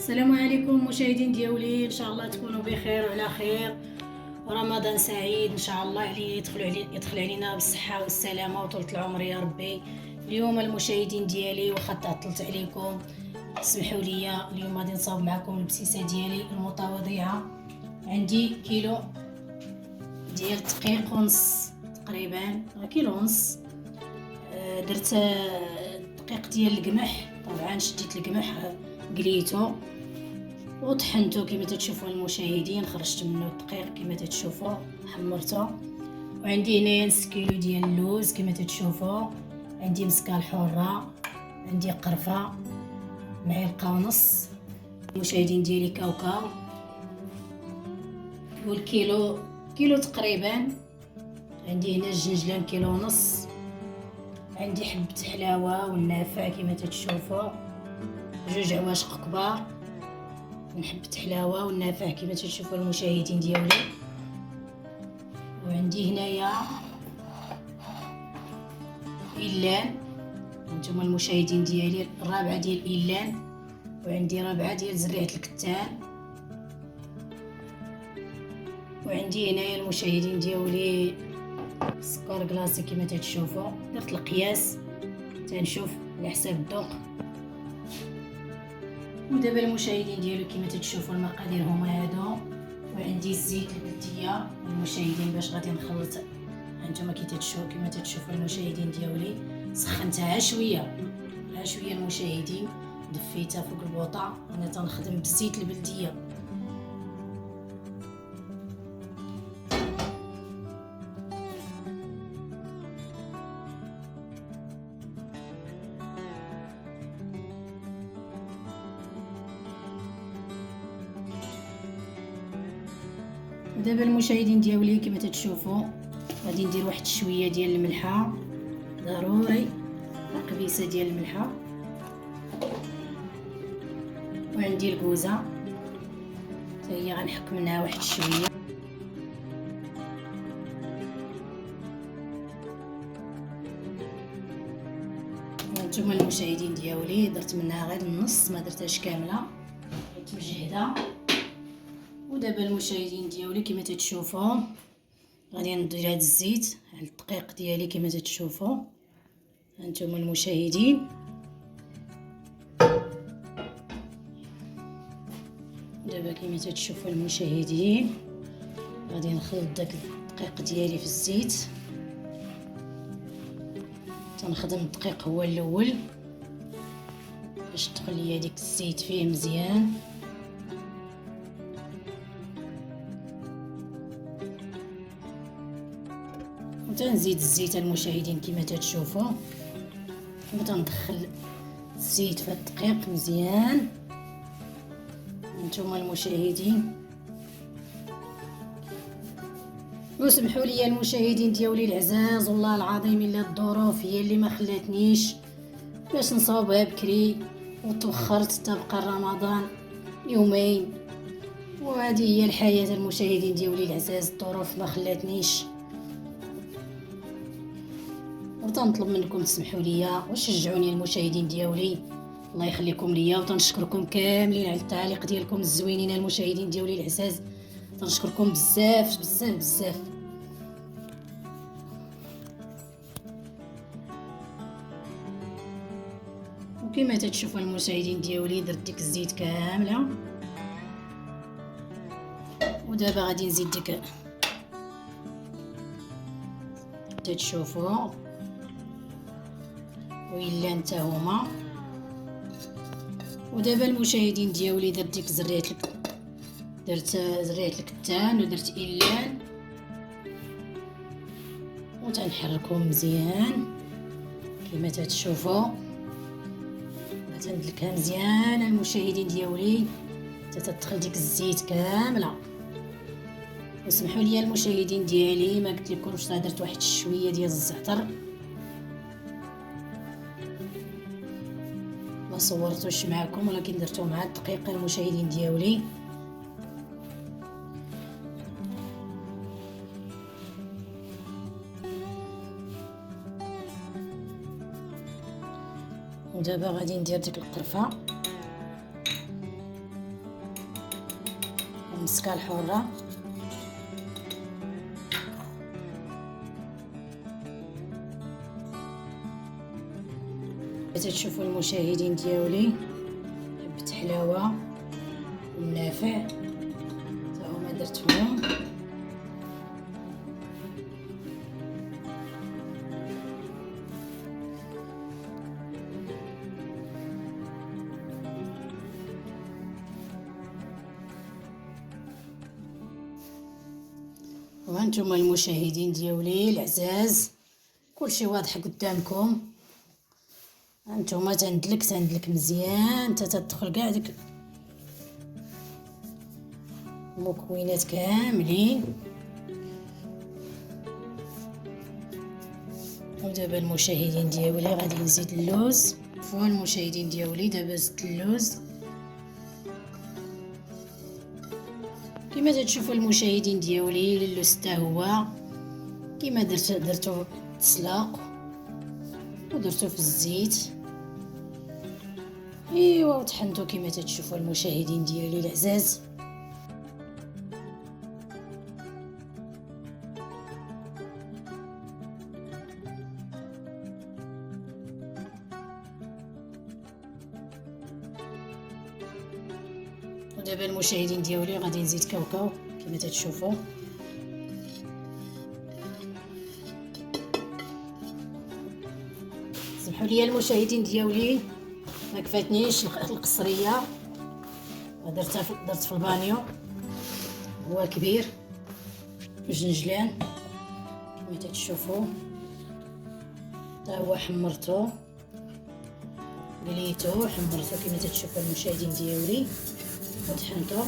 السلام عليكم مشاهدين ديالي، ان شاء الله تكونوا بخير وعلى خير، ورمضان سعيد ان شاء الله عليه يدخل علينا بالصحه والسلامه وطولة العمر يا ربي. اليوم المشاهدين ديالي واخا تعطلت عليكم اسمحوا لي، اليوم غادي نصاوب معكم البسيسه ديالي المتواضعه. عندي كيلو ديال الدقيق ونص، تقريبا كيلو ونص. درت دقيق ديال القمح، طبعا شديت القمح قليته وطحنته كما تشوفوا المشاهدين، خرجت منه الدقيق كما تشوفوا، حمرته. وعندي هنايا نص كيلو ديال اللوز كما تشوفوا، عندي مسكه الحره، عندي قرفه معلقه ونص، المشاهدين ديالي كاوكاو، والكيلو تقريبا. عندي هنا الجنجلان كيلو ونص، عندي حبه حلاوه والنافع كما تشوفوا، جوج عواشق كبار من حبه حلاوه والنافع كما تشوفوا المشاهدين ديالي. وعندي هنايا إلان، انتم المشاهدين ديالي، الرابعه ديال إلان، وعندي رابعه ديال زريعه الكتان. وعندي هنايا المشاهدين ديالي سكر كلاصي كما تشوفوا، درت القياس تنشوف على حساب الذوق. ودابا المشاهدين ديالو كما تشوفوا المقادير هما هادو. وعندي الزيت البلديه المشاهدين باش غادي نخلط، هانتوما كما تشوفوا المشاهدين ديالي، سخنتها شويه المشاهدين، دفيتها فوق البوطه. انا تنخدم بالزيت البلديه. دابا المشاهدين ديالي كما تشوفوا غادي ندير واحد شويه ديال الملحه، ضروري قبيصه ديال الملحه. وعندي الكوزه حتى هي غنحك منها واحد شويه. هانتوما المشاهدين ديالي درت منها غير النص، ما درتهاش كامله، درت مجهده. ودابا المشاهدين ديالي كما تشوفوا غادي ندير هذا الزيت على الدقيق ديالي كما تشوفوا، هانتوما المشاهدين. دابا كما تشوفوا المشاهدين غادي نخلط داك الدقيق ديالي في الزيت، تنخدم الدقيق هو الاول باش تدخل ليا ديك الزيت فيه مزيان. وتنزيد الزيت المشاهدين كما تشوفوا، وتندخل الزيت في الدقيق مزيان. انتم المشاهدين وسمحوا لي المشاهدين ديالي العزاز، والله العظيم الا الظروف هي اللي ما خلاتنيش باش نصاوبها بكري، وتوخرت تبقى رمضان يومين، وهذه هي الحياه المشاهدين ديالي العزاز، الظروف ما خلاتنيش. وتنطلب منكم تسمحوا لي وشجعوني المشاهدين ديالي، الله يخليكم ليا. وتنشكركم كاملين على التعليق ديالكم الزوينين المشاهدين ديالي العزاز، تنشكركم بزاف بزاف بزاف. وكما تشوفوا المشاهدين ديالي درت ديك الزيت كامله. ودابا غادي نزيد ديك تشوفوا وإلا انت هما. ودابا المشاهدين ديالي درت ديك درت زريعه الكتان، ودرت إلان، وتنحركهم مزيان كما تشوفوا. تندلكها مزيان المشاهدين ديالي حتى تدخل ديك الزيت كامله. وسمحوا لي المشاهدين ديالي ما قلت لكمش درت واحد شويه ديال الزعتر، ما صورتوش معكم ولكن درتو مع الدقيق المشاهدين ديالي. ودابا غادي ندير ديك القرفه المسكه الحره. تشوفوا المشاهدين ديالي حبة حلاوه والنافع تا هما درتهم. وهانتوما المشاهدين ديالي العزاز، كلشي واضح قدامكم. هانتوما تندلك مزيان حتى تدخل كاع ديك المكونات كاملين. ودابا المشاهدين ديالي غادي نزيد اللوز. المشاهدين ديالي دابا زدت اللوز كما تشوفوا المشاهدين ديالي. اللوز حتى هو كما درتو تسلق ودرتو في الزيت، ايوا وطحنتو كما تشوفوا المشاهدين ديالي العزاز. ودابا المشاهدين ديالي غادي نزيد كاوكاو كما تشوفوا. سمحوا لي المشاهدين ديالي ما كفاتنيش القصريه، درت في البانيو، هو كبير جنجلان كما تشوفوا. تا هو حمرته قليته حمرته كما تشوفوا المشاهدين ديالي وطحنته.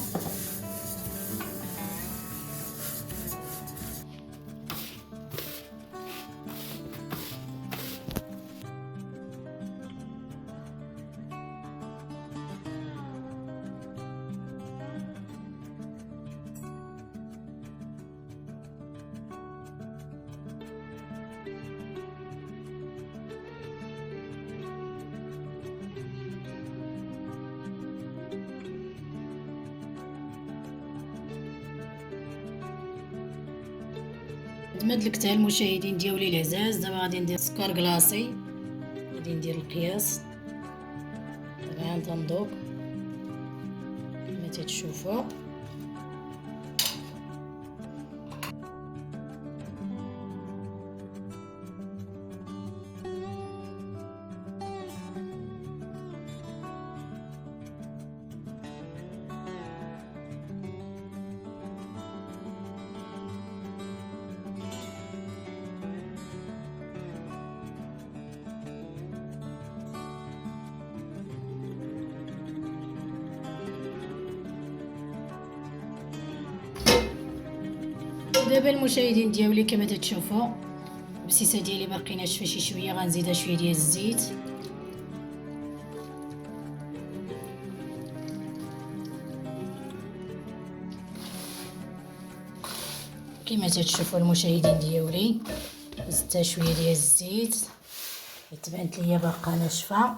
دمدلكتها المشاهدين ديالي العزاز. دابا غادي ندير سكر كلاصي، غادي ندير القياس طبعا تنذوق كما تشوفوا. دابا المشاهدين ديالي كما تشوفوا البسيسه ديالي باقي ناشفه شي شويه، غنزيدها شويه ديال الزيت. كما تشوفوا المشاهدين ديالي زدتها شويه ديال الزيت، تبانت ليا باقا ناشفه.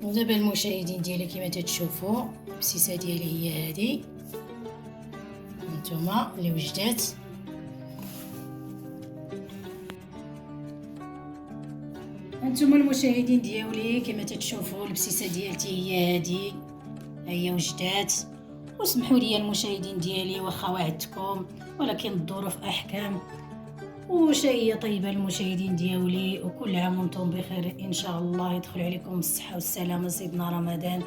ودابا المشاهدين ديالي كما تشوفوا البسيسه ديالي هي هذه هانتوما اللي وجدات. هانتوما المشاهدين ديالي كما تشوفوا البسيسه ديالتي هي هذه، هي وجدات. واسمحوا لي المشاهدين ديالي واخا وعدتكم، ولكن الظروف احكام. وشهية طيبة المشاهدين ديالي، وكل عام وانتم بخير ان شاء الله. يدخل عليكم الصحة والسلامة سيدنا رمضان.